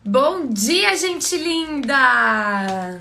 Bom dia, gente linda!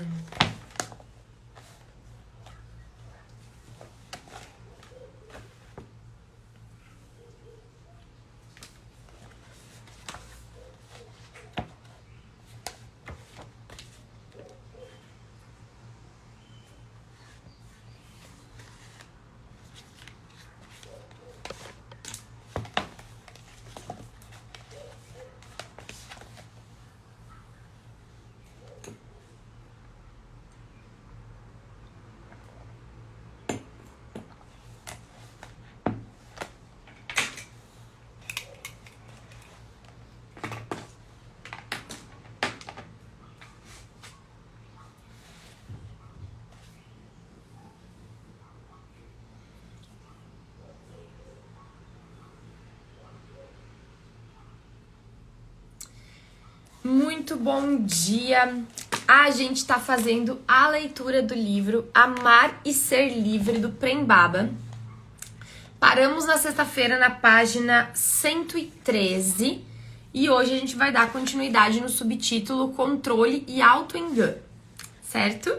Muito bom dia! A gente tá fazendo a leitura do livro Amar e Ser Livre, do Prem Baba. Paramos na sexta-feira na página 113 e hoje a gente vai dar continuidade no subtítulo Controle e Auto-Engano, certo?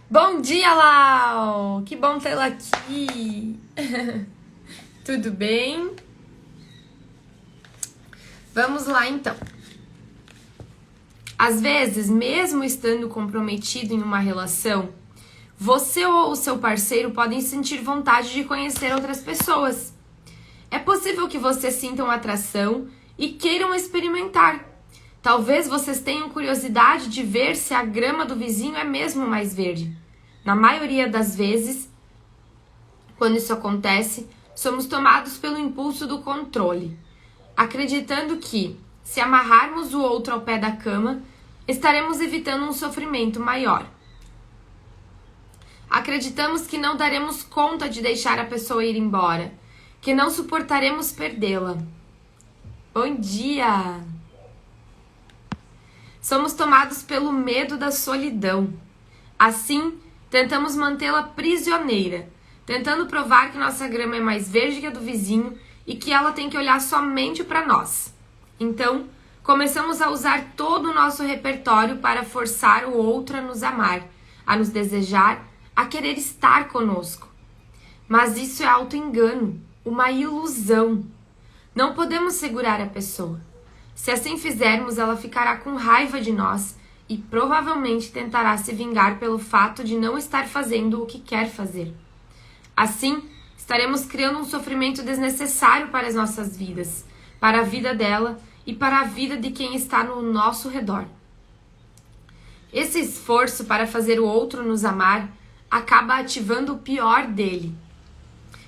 Bom dia, Lau! Que bom tê-la aqui! Tudo bem? Vamos lá, então. Às vezes, mesmo estando comprometido em uma relação, você ou o seu parceiro podem sentir vontade de conhecer outras pessoas. É possível que vocês sintam atração e queiram experimentar. Talvez vocês tenham curiosidade de ver se a grama do vizinho é mesmo mais verde. Na maioria das vezes, quando isso acontece, somos tomados pelo impulso do controle, acreditando que, se amarrarmos o outro ao pé da cama, estaremos evitando um sofrimento maior. Acreditamos que não daremos conta de deixar a pessoa ir embora, que não suportaremos perdê-la. Bom dia! Somos tomados pelo medo da solidão. Assim, tentamos mantê-la prisioneira, tentando provar que nossa grama é mais verde que a do vizinho e que ela tem que olhar somente para nós. Então, começamos a usar todo o nosso repertório para forçar o outro a nos amar, a nos desejar, a querer estar conosco. Mas isso é auto-engano, uma ilusão. Não podemos segurar a pessoa. Se assim fizermos, ela ficará com raiva de nós e provavelmente tentará se vingar pelo fato de não estar fazendo o que quer fazer. Assim, estaremos criando um sofrimento desnecessário para as nossas vidas, para a vida dela e para a vida de quem está no nosso redor. Esse esforço para fazer o outro nos amar acaba ativando o pior dele,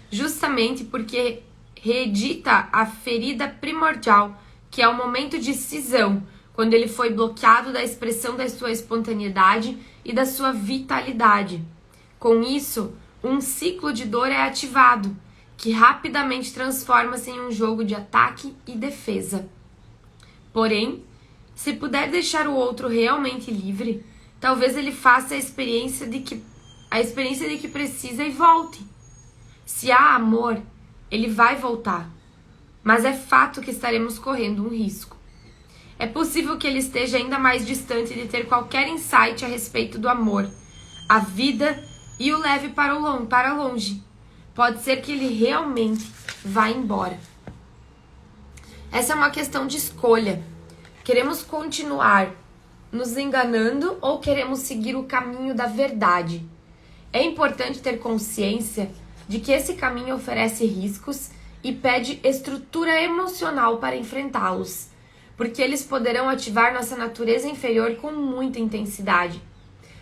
justamente porque reedita a ferida primordial, que é o momento de cisão, quando ele foi bloqueado da expressão da sua espontaneidade e da sua vitalidade. Com isso, um ciclo de dor é ativado, que rapidamente transforma-se em um jogo de ataque e defesa. Porém, se puder deixar o outro realmente livre, talvez ele faça a experiência de que precisa e volte. Se há amor, ele vai voltar, mas é fato que estaremos correndo um risco. É possível que ele esteja ainda mais distante de ter qualquer insight a respeito do amor, a vida e o leve para longe. Pode ser que ele realmente vá embora. Essa é uma questão de escolha. Queremos continuar nos enganando ou queremos seguir o caminho da verdade? É importante ter consciência de que esse caminho oferece riscos e pede estrutura emocional para enfrentá-los, porque eles poderão ativar nossa natureza inferior com muita intensidade.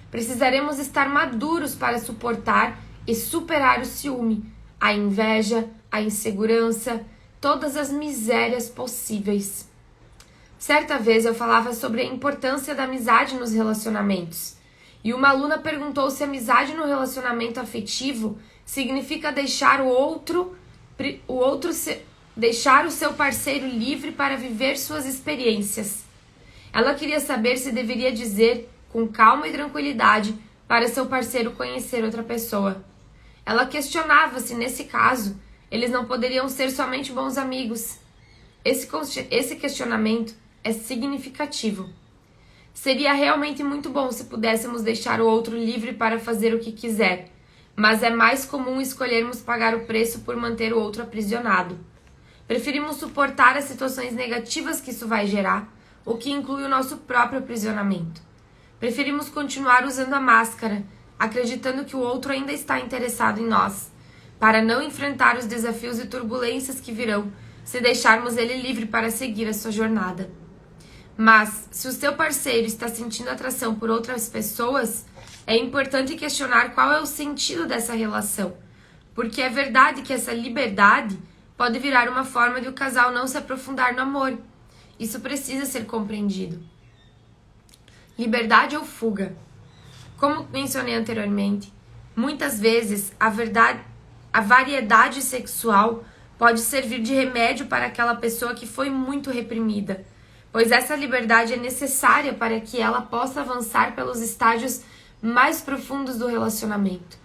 Precisaremos estar maduros para suportar e superar o ciúme, a inveja, a insegurança, todas as misérias possíveis. Certa vez eu falava sobre a importância da amizade nos relacionamentos, e uma aluna perguntou se amizade no relacionamento afetivo significa deixar deixar o seu parceiro livre para viver suas experiências. Ela queria saber se deveria dizer, com calma e tranquilidade, para seu parceiro conhecer outra pessoa. Ela questionava se, nesse caso, eles não poderiam ser somente bons amigos. Esse questionamento é significativo. Seria realmente muito bom se pudéssemos deixar o outro livre para fazer o que quiser, mas é mais comum escolhermos pagar o preço por manter o outro aprisionado. Preferimos suportar as situações negativas que isso vai gerar, o que inclui o nosso próprio aprisionamento. Preferimos continuar usando a máscara, acreditando que o outro ainda está interessado em nós, para não enfrentar os desafios e turbulências que virão se deixarmos ele livre para seguir a sua jornada. Mas, se o seu parceiro está sentindo atração por outras pessoas, é importante questionar qual é o sentido dessa relação, porque é verdade que essa liberdade pode virar uma forma de o casal não se aprofundar no amor. Isso precisa ser compreendido. Liberdade ou fuga? Como mencionei anteriormente, muitas vezes a variedade sexual pode servir de remédio para aquela pessoa que foi muito reprimida, pois essa liberdade é necessária para que ela possa avançar pelos estágios mais profundos do relacionamento.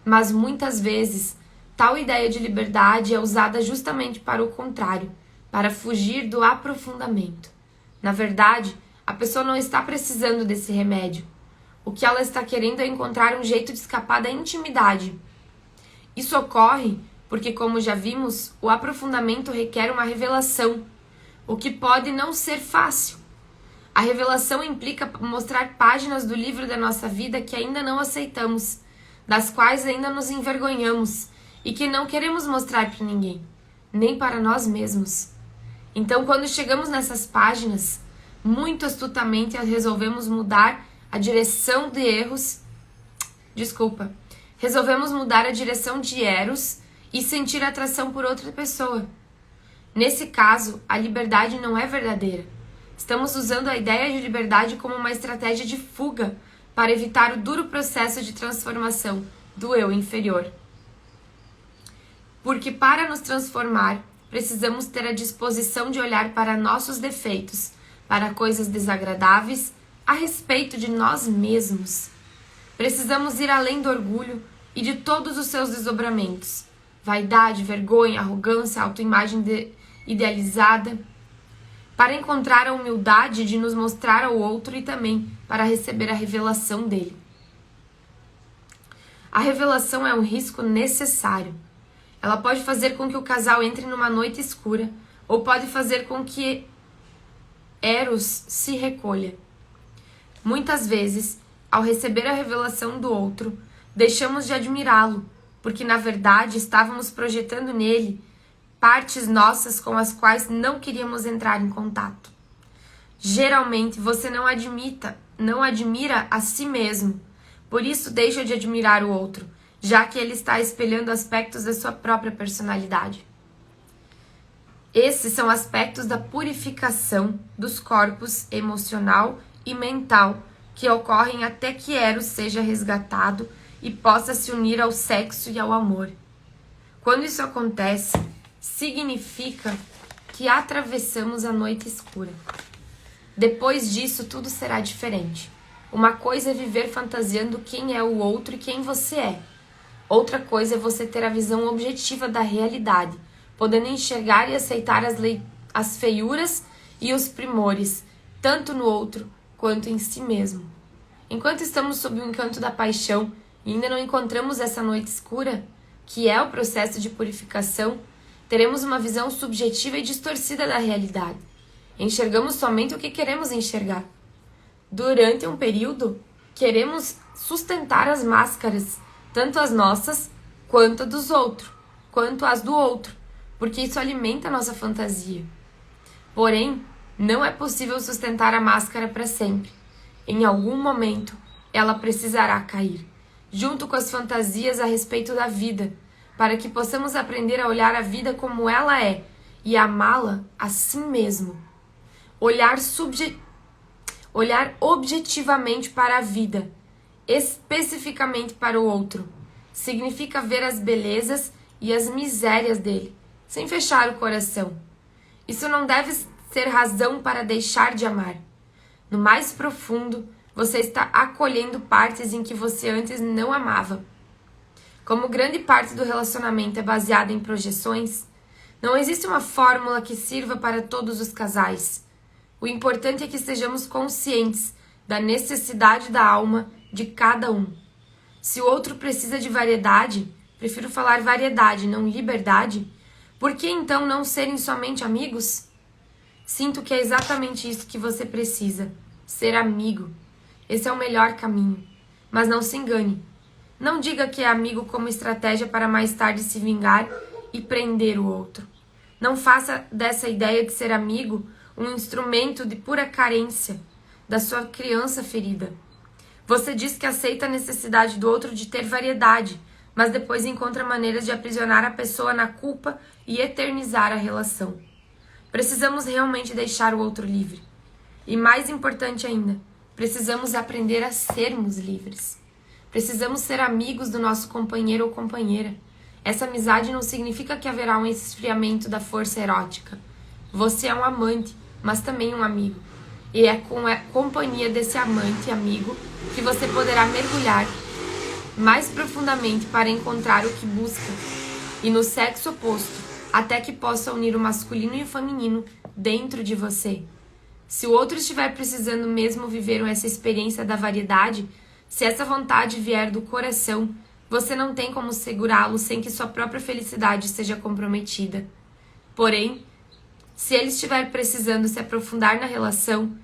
Mas muitas vezes, tal ideia de liberdade é usada justamente para o contrário, para fugir do aprofundamento. Na verdade, a pessoa não está precisando desse remédio. O que ela está querendo é encontrar um jeito de escapar da intimidade. Isso ocorre porque, como já vimos, o aprofundamento requer uma revelação, o que pode não ser fácil. A revelação implica mostrar páginas do livro da nossa vida que ainda não aceitamos, das quais ainda nos envergonhamos e que não queremos mostrar para ninguém, nem para nós mesmos. Então, quando chegamos nessas páginas, muito astutamente resolvemos mudar a direção de Resolvemos mudar a direção de Eros e sentir atração por outra pessoa. Nesse caso, a liberdade não é verdadeira. Estamos usando a ideia de liberdade como uma estratégia de fuga para evitar o duro processo de transformação do eu inferior. Porque para nos transformar, precisamos ter a disposição de olhar para nossos defeitos, para coisas desagradáveis, a respeito de nós mesmos. Precisamos ir além do orgulho e de todos os seus desdobramentos. Vaidade, vergonha, arrogância, autoimagem idealizada, para encontrar a humildade de nos mostrar ao outro e também para receber a revelação dele. A revelação é um risco necessário. Ela pode fazer com que o casal entre numa noite escura ou pode fazer com que Eros se recolha. Muitas vezes, ao receber a revelação do outro, deixamos de admirá-lo, porque na verdade estávamos projetando nele partes nossas com as quais não queríamos entrar em contato. Geralmente você não admira a si mesmo, por isso deixa de admirar o outro, já que ele está espelhando aspectos da sua própria personalidade. Esses são aspectos da purificação dos corpos emocional e mental que ocorrem até que Eros seja resgatado e possa se unir ao sexo e ao amor. Quando isso acontece, significa que atravessamos a noite escura. Depois disso, tudo será diferente. Uma coisa é viver fantasiando quem é o outro e quem você é. Outra coisa é você ter a visão objetiva da realidade, podendo enxergar e aceitar as feiuras e os primores, tanto no outro quanto em si mesmo. Enquanto estamos sob o encanto da paixão e ainda não encontramos essa noite escura, que é o processo de purificação, teremos uma visão subjetiva e distorcida da realidade. Enxergamos somente o que queremos enxergar. Durante um período, queremos sustentar as máscaras, tanto as nossas quanto as do outro, porque isso alimenta a nossa fantasia. Porém, não é possível sustentar a máscara para sempre. Em algum momento, ela precisará cair, junto com as fantasias a respeito da vida, para que possamos aprender a olhar a vida como ela é e amá-la assim mesmo. Olhar objetivamente para a vida, especificamente para o outro, significa ver as belezas e as misérias dele, sem fechar o coração. Isso não deve ser razão para deixar de amar. No mais profundo, você está acolhendo partes em que você antes não amava. Como grande parte do relacionamento é baseada em projeções, não existe uma fórmula que sirva para todos os casais. O importante é que estejamos conscientes da necessidade da alma de cada um. Se o outro precisa de variedade, prefiro falar variedade, não liberdade, por que então não serem somente amigos? Sinto que é exatamente isso que você precisa, ser amigo. Esse é o melhor caminho. Mas não se engane. Não diga que é amigo como estratégia para mais tarde se vingar e prender o outro. Não faça dessa ideia de ser amigo um instrumento de pura carência da sua criança ferida. Você diz que aceita a necessidade do outro de ter variedade, mas depois encontra maneiras de aprisionar a pessoa na culpa e eternizar a relação. Precisamos realmente deixar o outro livre. E mais importante ainda, precisamos aprender a sermos livres. Precisamos ser amigos do nosso companheiro ou companheira. Essa amizade não significa que haverá um esfriamento da força erótica. Você é um amante, mas também um amigo. E é com a companhia desse amante e amigo que você poderá mergulhar mais profundamente para encontrar o que busca. E no sexo oposto, até que possa unir o masculino e o feminino dentro de você. Se o outro estiver precisando mesmo viver essa experiência da variedade, se essa vontade vier do coração, você não tem como segurá-lo sem que sua própria felicidade seja comprometida. Porém, se ele estiver precisando se aprofundar na relação,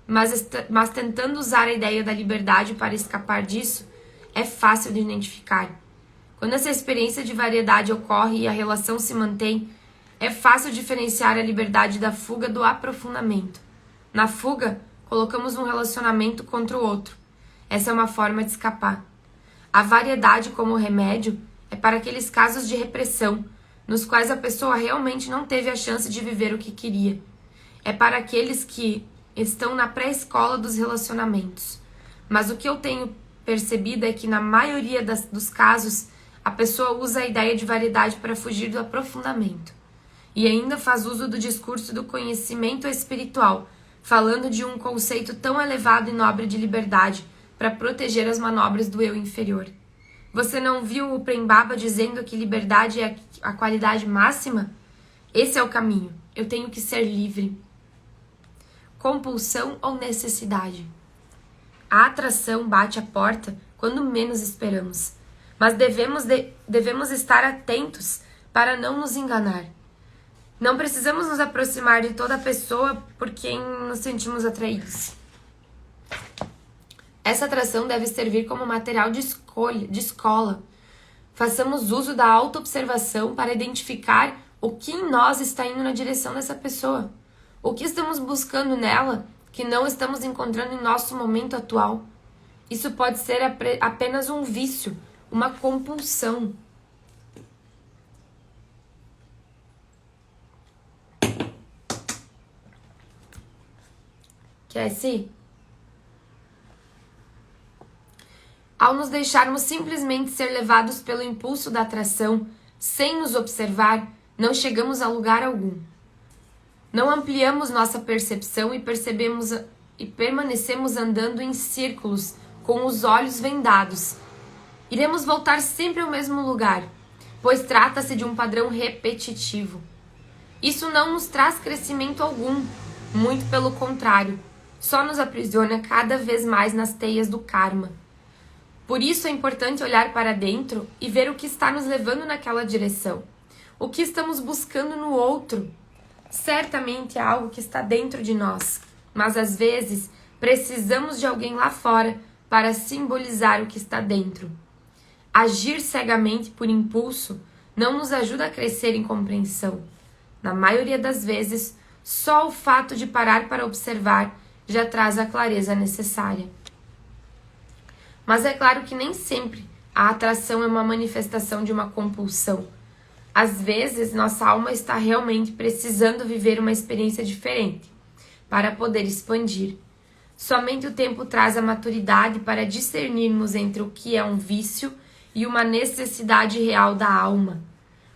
mas tentando usar a ideia da liberdade para escapar disso, é fácil de identificar. Quando essa experiência de variedade ocorre e a relação se mantém, é fácil diferenciar a liberdade da fuga do aprofundamento. Na fuga, colocamos um relacionamento contra o outro. Essa é uma forma de escapar. A variedade como remédio é para aqueles casos de repressão, nos quais a pessoa realmente não teve a chance de viver o que queria. É para aqueles que estão na pré-escola dos relacionamentos. Mas o que eu tenho percebido é que na maioria dos casos, a pessoa usa a ideia de variedade para fugir do aprofundamento. E ainda faz uso do discurso do conhecimento espiritual, falando de um conceito tão elevado e nobre de liberdade, para proteger as manobras do eu inferior. Você não viu o Prem Baba dizendo que liberdade é a qualidade máxima? Esse é o caminho. Eu tenho que ser livre. Compulsão ou necessidade? A atração bate a porta quando menos esperamos. Mas devemos estar atentos para não nos enganar. Não precisamos nos aproximar de toda pessoa por quem nos sentimos atraídos. Essa atração deve servir como material de escola. Façamos uso da autoobservação para identificar o que em nós está indo na direção dessa pessoa. O que estamos buscando nela que não estamos encontrando em nosso momento atual. Isso pode ser apenas um vício, uma compulsão. Quer sim? Ao nos deixarmos simplesmente ser levados pelo impulso da atração, sem nos observar, não chegamos a lugar algum. Não ampliamos nossa percepção e permanecemos andando em círculos, com os olhos vendados. Iremos voltar sempre ao mesmo lugar, pois trata-se de um padrão repetitivo. Isso não nos traz crescimento algum, muito pelo contrário, só nos aprisiona cada vez mais nas teias do karma. Por isso é importante olhar para dentro e ver o que está nos levando naquela direção. O que estamos buscando no outro. Certamente é algo que está dentro de nós, mas às vezes precisamos de alguém lá fora para simbolizar o que está dentro. Agir cegamente por impulso não nos ajuda a crescer em compreensão. Na maioria das vezes, só o fato de parar para observar já traz a clareza necessária. Mas é claro que nem sempre a atração é uma manifestação de uma compulsão. Às vezes, nossa alma está realmente precisando viver uma experiência diferente para poder expandir. Somente o tempo traz a maturidade para discernirmos entre o que é um vício e uma necessidade real da alma.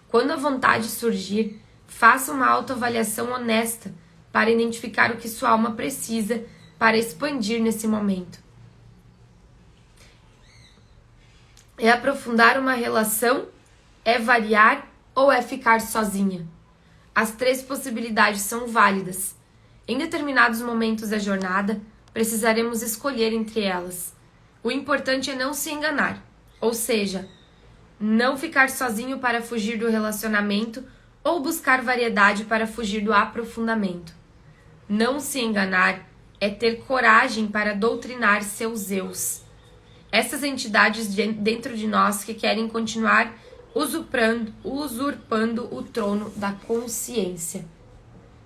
Quando a vontade surgir, faça uma autoavaliação honesta para identificar o que sua alma precisa para expandir nesse momento. É aprofundar uma relação? É variar ou é ficar sozinha? As três possibilidades são válidas. Em determinados momentos da jornada, precisaremos escolher entre elas. O importante é não se enganar, ou seja, não ficar sozinho para fugir do relacionamento ou buscar variedade para fugir do aprofundamento. Não se enganar é ter coragem para doutrinar seus eus. Essas entidades dentro de nós que querem continuar usurpando o trono da consciência.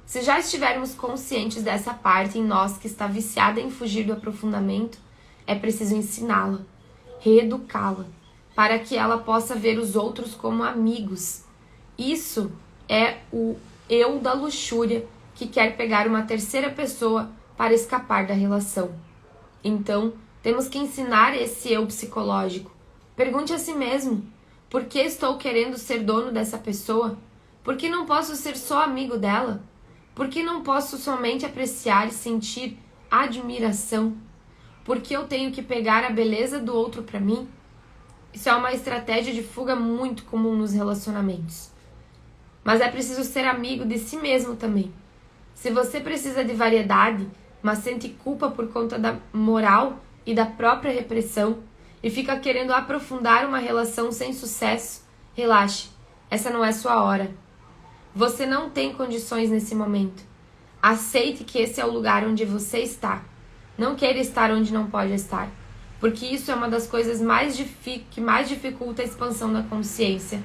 Se já estivermos conscientes dessa parte em nós que está viciada em fugir do aprofundamento, é preciso ensiná-la, reeducá-la, para que ela possa ver os outros como amigos. Isso é o eu da luxúria que quer pegar uma terceira pessoa para escapar da relação. Então, temos que ensinar esse eu psicológico. Pergunte a si mesmo: por que estou querendo ser dono dessa pessoa? Por que não posso ser só amigo dela? Por que não posso somente apreciar e sentir admiração? Por que eu tenho que pegar a beleza do outro para mim? Isso é uma estratégia de fuga muito comum nos relacionamentos. Mas é preciso ser amigo de si mesmo também. Se você precisa de variedade, mas sente culpa por conta da moral e da própria repressão, e fica querendo aprofundar uma relação sem sucesso, relaxe, essa não é sua hora. Você não tem condições nesse momento. Aceite que esse é o lugar onde você está. Não queira estar onde não pode estar, porque isso é uma das coisas que mais dificulta a expansão da consciência.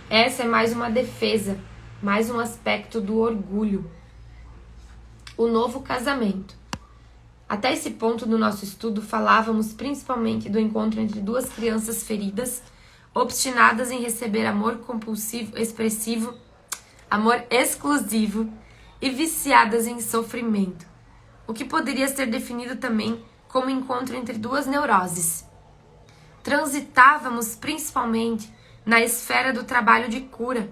Essa é mais uma defesa, mais um aspecto do orgulho. O novo casamento. Até esse ponto do nosso estudo, falávamos principalmente do encontro entre duas crianças feridas, obstinadas em receber amor compulsivo, expressivo, amor exclusivo e viciadas em sofrimento, o que poderia ser definido também como encontro entre duas neuroses. Transitávamos principalmente na esfera do trabalho de cura.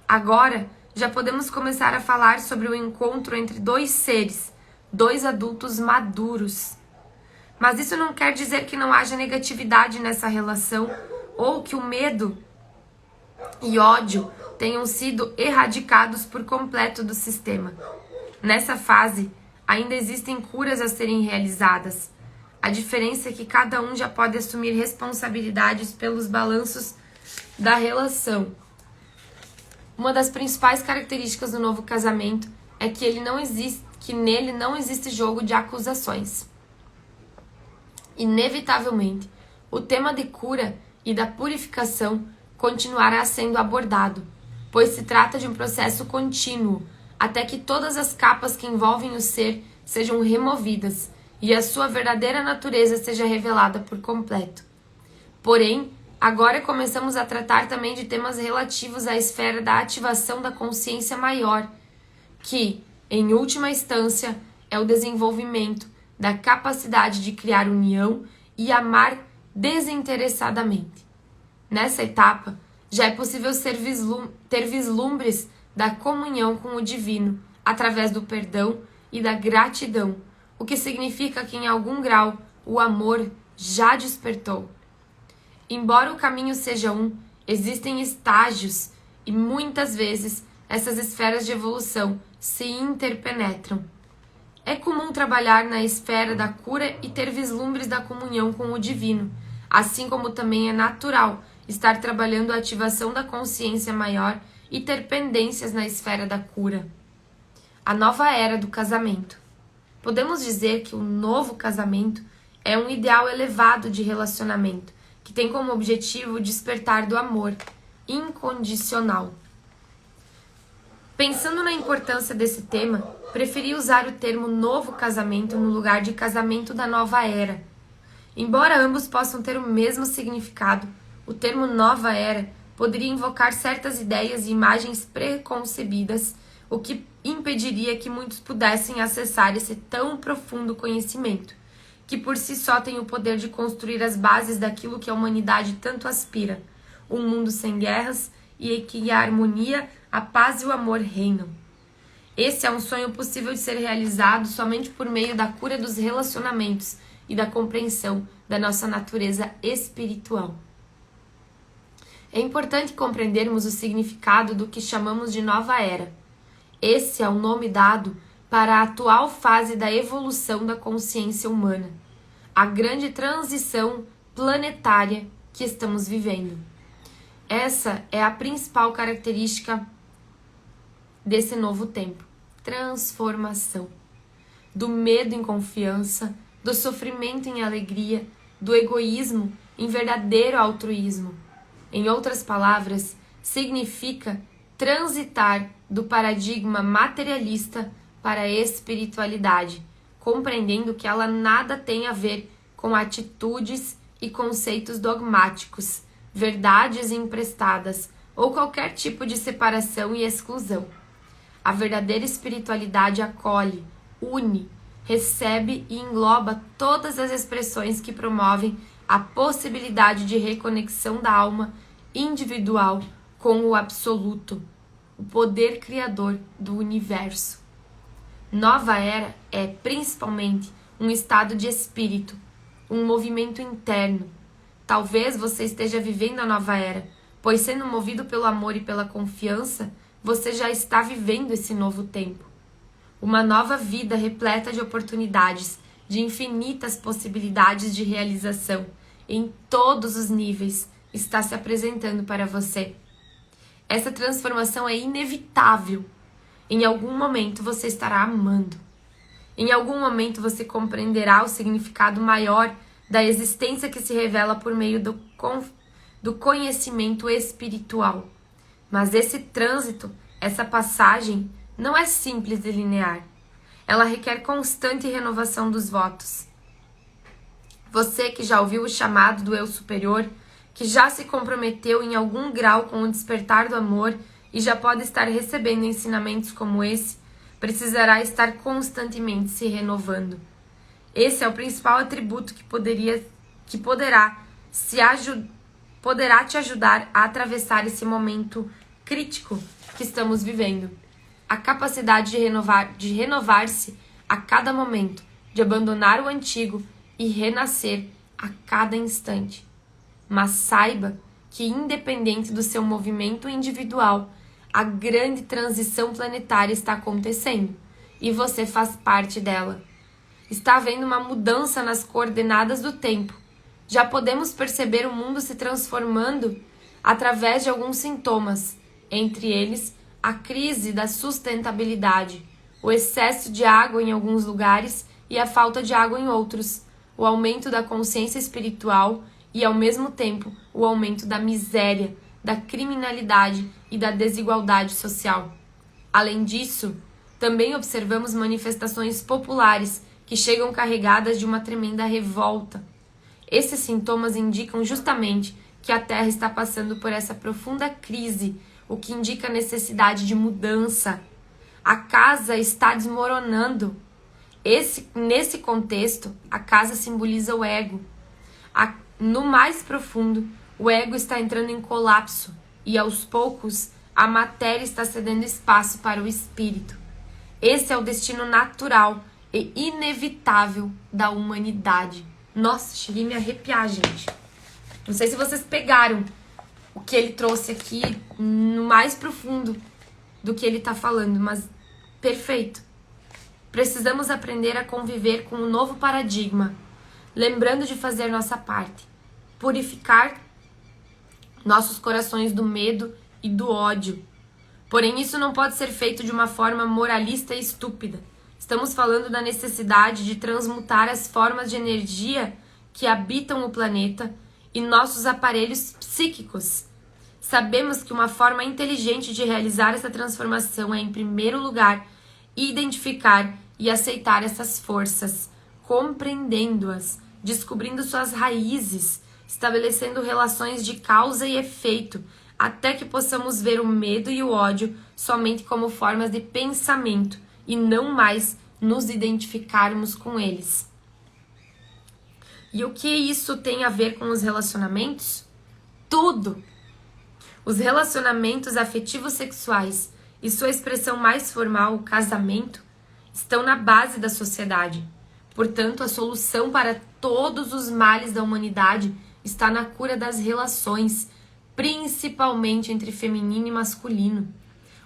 Agora, já podemos começar a falar sobre o encontro entre dois seres, dois adultos maduros. Mas isso não quer dizer que não haja negatividade nessa relação ou que o medo e ódio tenham sido erradicados por completo do sistema. Nessa fase, ainda existem curas a serem realizadas. A diferença é que cada um já pode assumir responsabilidades pelos balanços da relação. Uma das principais características do novo casamento é que nele não existe jogo de acusações. Inevitavelmente, o tema de cura e da purificação continuará sendo abordado, pois se trata de um processo contínuo, até que todas as capas que envolvem o ser sejam removidas e a sua verdadeira natureza seja revelada por completo. Porém, agora começamos a tratar também de temas relativos à esfera da ativação da consciência maior, que, em última instância, é o desenvolvimento da capacidade de criar união e amar desinteressadamente. Nessa etapa, já é possível ter vislumbres da comunhão com o divino através do perdão e da gratidão, o que significa que, em algum grau, o amor já despertou. Embora o caminho seja um, existem estágios e, muitas vezes, essas esferas de evolução se interpenetram. É comum trabalhar na esfera da cura e ter vislumbres da comunhão com o divino, assim como também é natural estar trabalhando a ativação da consciência maior e ter pendências na esfera da cura. A nova era do casamento. Podemos dizer que o novo casamento é um ideal elevado de relacionamento, que tem como objetivo o despertar do amor incondicional. Pensando na importância desse tema, preferi usar o termo novo casamento no lugar de casamento da nova era. Embora ambos possam ter o mesmo significado, o termo nova era poderia invocar certas ideias e imagens preconcebidas, o que impediria que muitos pudessem acessar esse tão profundo conhecimento, que por si só tem o poder de construir as bases daquilo que a humanidade tanto aspira, um mundo sem guerras e em que a harmonia, a paz e o amor reinam. Esse é um sonho possível de ser realizado somente por meio da cura dos relacionamentos e da compreensão da nossa natureza espiritual. É importante compreendermos o significado do que chamamos de nova era. Esse é o nome dado para a atual fase da evolução da consciência humana, a grande transição planetária que estamos vivendo. Essa é a principal característica desse novo tempo: transformação. Do medo em confiança, do sofrimento em alegria, do egoísmo em verdadeiro altruísmo. Em outras palavras, significa transitar do paradigma materialista para a espiritualidade, compreendendo que ela nada tem a ver com atitudes e conceitos dogmáticos, verdades emprestadas ou qualquer tipo de separação e exclusão. A verdadeira espiritualidade acolhe, une, recebe e engloba todas as expressões que promovem a possibilidade de reconexão da alma individual com o absoluto, o poder criador do universo. Nova era é, principalmente, um estado de espírito, um movimento interno. Talvez você esteja vivendo a nova era, pois sendo movido pelo amor e pela confiança, você já está vivendo esse novo tempo. Uma nova vida repleta de oportunidades, de infinitas possibilidades de realização, em todos os níveis, está se apresentando para você. Essa transformação é inevitável. Em algum momento você estará amando. Em algum momento você compreenderá o significado maior da existência que se revela por meio do conhecimento espiritual. Mas esse trânsito, essa passagem, não é simples e linear. Ela requer constante renovação dos votos. Você que já ouviu o chamado do Eu Superior, que já se comprometeu em algum grau com o despertar do amor e já pode estar recebendo ensinamentos como esse, precisará estar constantemente se renovando. Esse é o principal atributo que poderá te ajudar a atravessar esse momento crítico que estamos vivendo. A capacidade de renovar-se a cada momento, de abandonar o antigo e renascer a cada instante. Mas saiba que, independente do seu movimento individual, a grande transição planetária está acontecendo e você faz parte dela. Está havendo uma mudança nas coordenadas do tempo. Já podemos perceber o mundo se transformando através de alguns sintomas, entre eles a crise da sustentabilidade, o excesso de água em alguns lugares e a falta de água em outros, o aumento da consciência espiritual e, ao mesmo tempo, o aumento da miséria, da criminalidade e da desigualdade social. Além disso, também observamos manifestações populares que chegam carregadas de uma tremenda revolta. Esses sintomas indicam justamente que a Terra está passando por essa profunda crise, o que indica a necessidade de mudança. A casa está desmoronando. Nesse contexto, a casa simboliza o ego. No mais profundo, o ego está entrando em colapso e, aos poucos, a matéria está cedendo espaço para o espírito. Esse é o destino natural e inevitável da humanidade. Nossa, cheguei a me arrepiar, gente. Não sei se vocês pegaram o que ele trouxe aqui no mais profundo do que ele está falando, mas perfeito. Precisamos aprender a conviver com um novo paradigma, lembrando de fazer nossa parte, purificar nossos corações do medo e do ódio. Porém, isso não pode ser feito de uma forma moralista e estúpida. Estamos falando da necessidade de transmutar as formas de energia que habitam o planeta e nossos aparelhos psíquicos. Sabemos que uma forma inteligente de realizar essa transformação é, em primeiro lugar, identificar e aceitar essas forças, compreendendo-as, descobrindo suas raízes, estabelecendo relações de causa e efeito, até que possamos ver o medo e o ódio somente como formas de pensamento e não mais nos identificarmos com eles. E o que isso tem a ver com os relacionamentos? Tudo! Os relacionamentos afetivos sexuais e sua expressão mais formal, o casamento, estão na base da sociedade. Portanto, a solução para todos os males da humanidade está na cura das relações, principalmente entre feminino e masculino.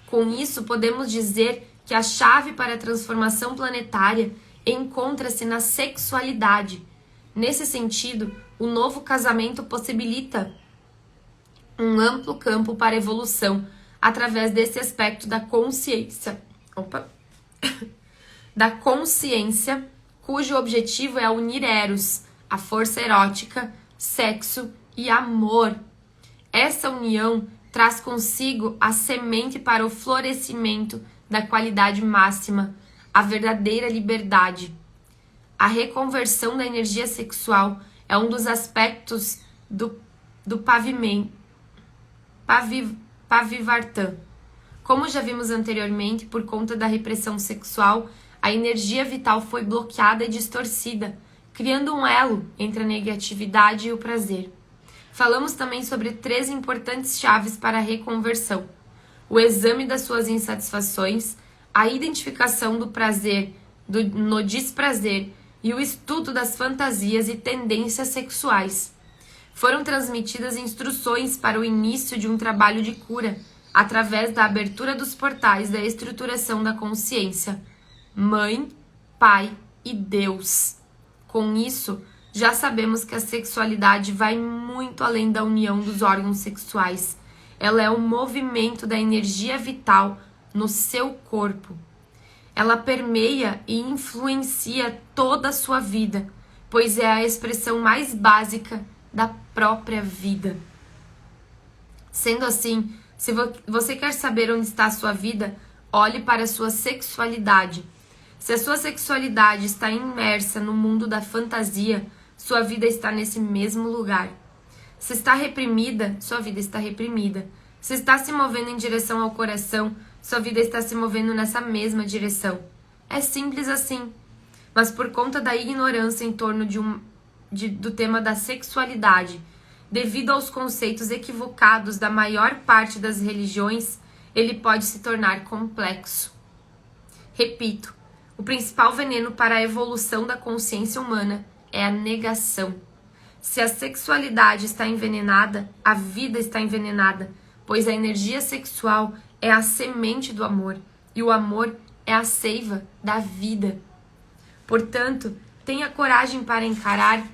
Com isso, podemos dizer que a chave para a transformação planetária encontra-se na sexualidade. Nesse sentido, o novo casamento possibilita um amplo campo para a evolução através desse aspecto da consciência. Da consciência, cujo objetivo é unir Eros, a força erótica, sexo e amor. Essa união traz consigo a semente para o florescimento da qualidade máxima, a verdadeira liberdade. A reconversão da energia sexual é um dos aspectos do Pavivartan. Como já vimos anteriormente, por conta da repressão sexual, a energia vital foi bloqueada e distorcida, criando um elo entre a negatividade e o prazer. Falamos também sobre 3 importantes chaves para a reconversão: o exame das suas insatisfações, a identificação do prazer no desprazer e o estudo das fantasias e tendências sexuais. Foram transmitidas instruções para o início de um trabalho de cura, através da abertura dos portais da estruturação da consciência, Mãe, Pai e Deus. Com isso, já sabemos que a sexualidade vai muito além da união dos órgãos sexuais. Ela é um movimento da energia vital no seu corpo. Ela permeia e influencia toda a sua vida, pois é a expressão mais básica da própria vida. Sendo assim, se você quer saber onde está a sua vida, olhe para a sua sexualidade. Se a sua sexualidade está imersa no mundo da fantasia, sua vida está nesse mesmo lugar. Se está reprimida, sua vida está reprimida. Se está se movendo em direção ao coração, sua vida está se movendo nessa mesma direção. É simples assim. Mas por conta da ignorância em torno do tema da sexualidade, devido aos conceitos equivocados da maior parte das religiões, ele pode se tornar complexo. Repito, o principal veneno para a evolução da consciência humana é a negação. Se a sexualidade está envenenada, a vida está envenenada, pois a energia sexual é a semente do amor e o amor é a seiva da vida. Portanto, tenha coragem para encarar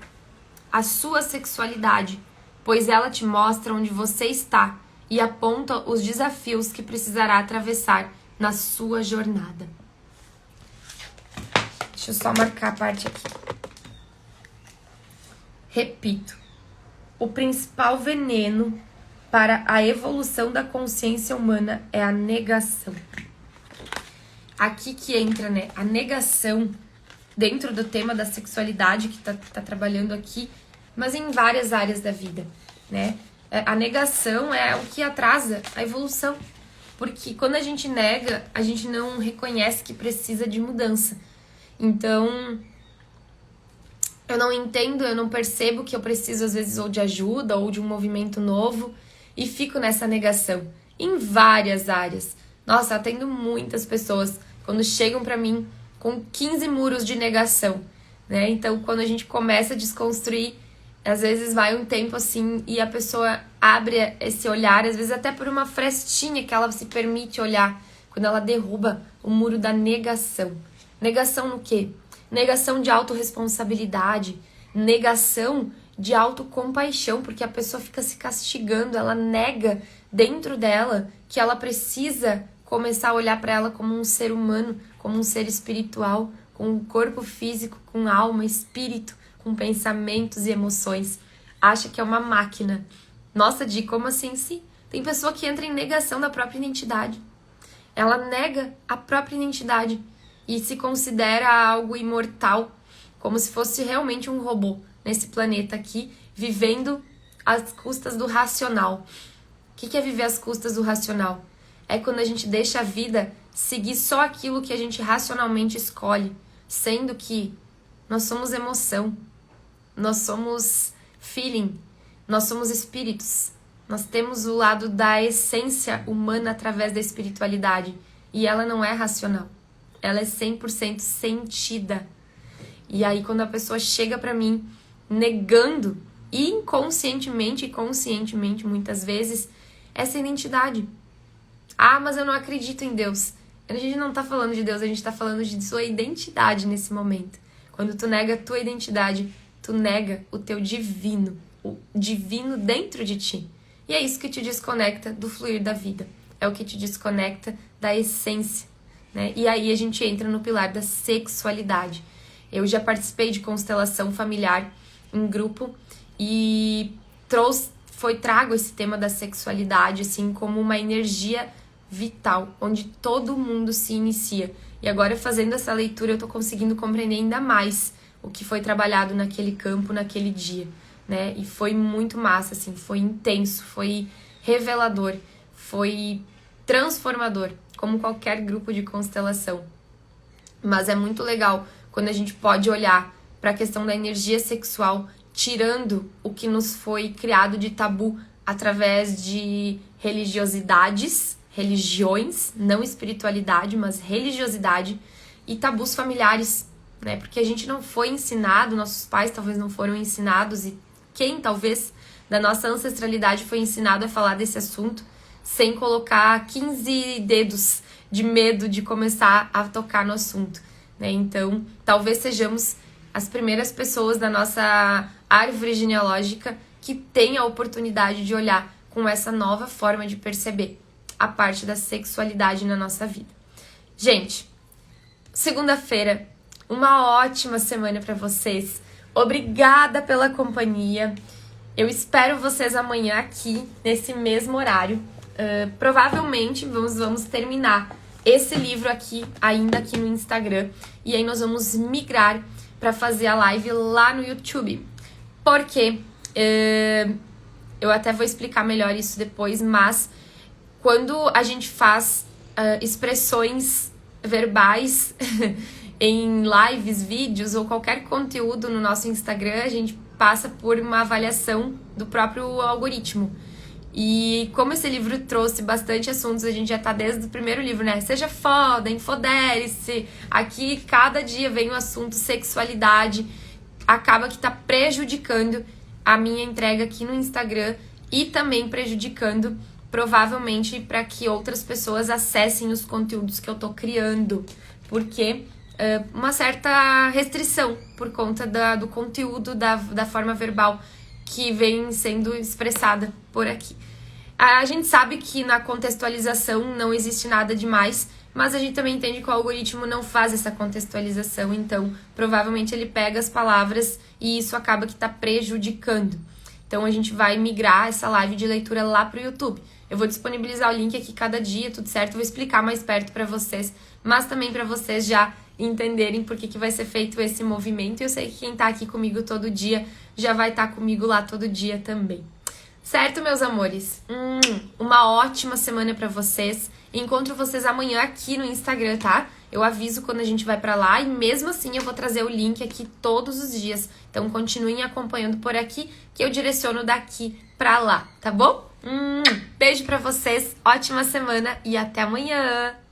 a sua sexualidade, pois ela te mostra onde você está e aponta os desafios que precisará atravessar na sua jornada. Deixa eu só marcar a parte aqui. Repito, o principal veneno para a evolução da consciência humana é a negação. Aqui que entra, né, a negação dentro do tema da sexualidade que tá trabalhando aqui, mas em várias áreas da vida, né? A negação é o que atrasa a evolução, porque quando a gente nega, a gente não reconhece que precisa de mudança. Então, eu não entendo, eu não percebo que eu preciso, às vezes, ou de ajuda, ou de um movimento novo, e fico nessa negação, em várias áreas. Nossa, atendo muitas pessoas, quando chegam pra mim com 15 muros de negação, né? Então, quando a gente começa a desconstruir, às vezes vai um tempo assim, e a pessoa abre esse olhar, às vezes até por uma frestinha que ela se permite olhar, quando ela derruba o muro da negação. Negação no quê? Negação de autorresponsabilidade, negação de autocompaixão, porque a pessoa fica se castigando, ela nega dentro dela que ela precisa começar a olhar para ela como um ser humano, como um ser espiritual, com um corpo físico, com alma, espírito, com pensamentos e emoções. Acha que é uma máquina. Nossa, Di, como assim? Sim, tem pessoa que entra em negação da própria identidade. Ela nega a própria identidade e se considera algo imortal, como se fosse realmente um robô nesse planeta aqui, vivendo às custas do racional. O que é viver às custas do racional? É quando a gente deixa a vida seguir só aquilo que a gente racionalmente escolhe, sendo que nós somos emoção, nós somos feeling, nós somos espíritos, nós temos o lado da essência humana através da espiritualidade, e ela não é racional. Ela é 100% sentida. E aí, quando a pessoa chega pra mim negando inconscientemente e conscientemente, muitas vezes, essa identidade. Ah, mas eu não acredito em Deus. Quando a gente não tá falando de Deus, a gente tá falando de sua identidade nesse momento. Quando tu nega a tua identidade, tu nega o teu divino, o divino dentro de ti. E é isso que te desconecta do fluir da vida. É o que te desconecta da essência, né? E aí a gente entra no pilar da sexualidade. Eu já participei de constelação familiar em grupo e trago esse tema da sexualidade assim como uma energia vital, onde todo mundo se inicia. E agora, fazendo essa leitura, eu tô conseguindo compreender ainda mais o que foi trabalhado naquele campo, naquele dia, né? E foi muito massa, assim, foi intenso, foi revelador, foi transformador, como qualquer grupo de constelação. Mas é muito legal quando a gente pode olhar para a questão da energia sexual, tirando o que nos foi criado de tabu através de religiões, não espiritualidade, mas religiosidade e tabus familiares, né? Porque a gente não foi ensinado, nossos pais talvez não foram ensinados e quem talvez da nossa ancestralidade foi ensinado a falar desse assunto sem colocar 15 dedos de medo de começar a tocar no assunto, né? Então, talvez sejamos as primeiras pessoas da nossa árvore genealógica que tem a oportunidade de olhar com essa nova forma de perceber a parte da sexualidade na nossa vida. Gente, segunda-feira, uma ótima semana para vocês. Obrigada pela companhia. Eu espero vocês amanhã aqui, nesse mesmo horário. Provavelmente vamos terminar esse livro aqui, ainda aqui no Instagram. E aí nós vamos migrar para fazer a live lá no YouTube. Porque eu até vou explicar melhor isso depois, mas quando a gente faz expressões verbais em lives, vídeos ou qualquer conteúdo no nosso Instagram, a gente passa por uma avaliação do próprio algoritmo. E como esse livro trouxe bastante assuntos, a gente já tá desde o primeiro livro, né? Seja foda, infodere-se. Aqui, cada dia vem o assunto sexualidade. Acaba que tá prejudicando a minha entrega aqui no Instagram e também prejudicando, provavelmente, para que outras pessoas acessem os conteúdos que eu tô criando. Porque uma certa restrição por conta do conteúdo, da forma verbal que vem sendo expressada por aqui. A gente sabe que na contextualização não existe nada demais, mas a gente também entende que o algoritmo não faz essa contextualização, então provavelmente ele pega as palavras e isso acaba que está prejudicando. Então a gente vai migrar essa live de leitura lá pro YouTube. Eu vou disponibilizar o link aqui cada dia, tudo certo? Vou explicar mais perto para vocês, mas também para vocês já entenderem por que vai ser feito esse movimento. E eu sei que quem tá aqui comigo todo dia já vai estar comigo lá todo dia também. Certo, meus amores? Uma ótima semana pra vocês. Encontro vocês amanhã aqui no Instagram, tá? Eu aviso quando a gente vai pra lá e mesmo assim eu vou trazer o link aqui todos os dias. Então continuem acompanhando por aqui que eu direciono daqui pra lá, tá bom? Beijo pra vocês, ótima semana e até amanhã!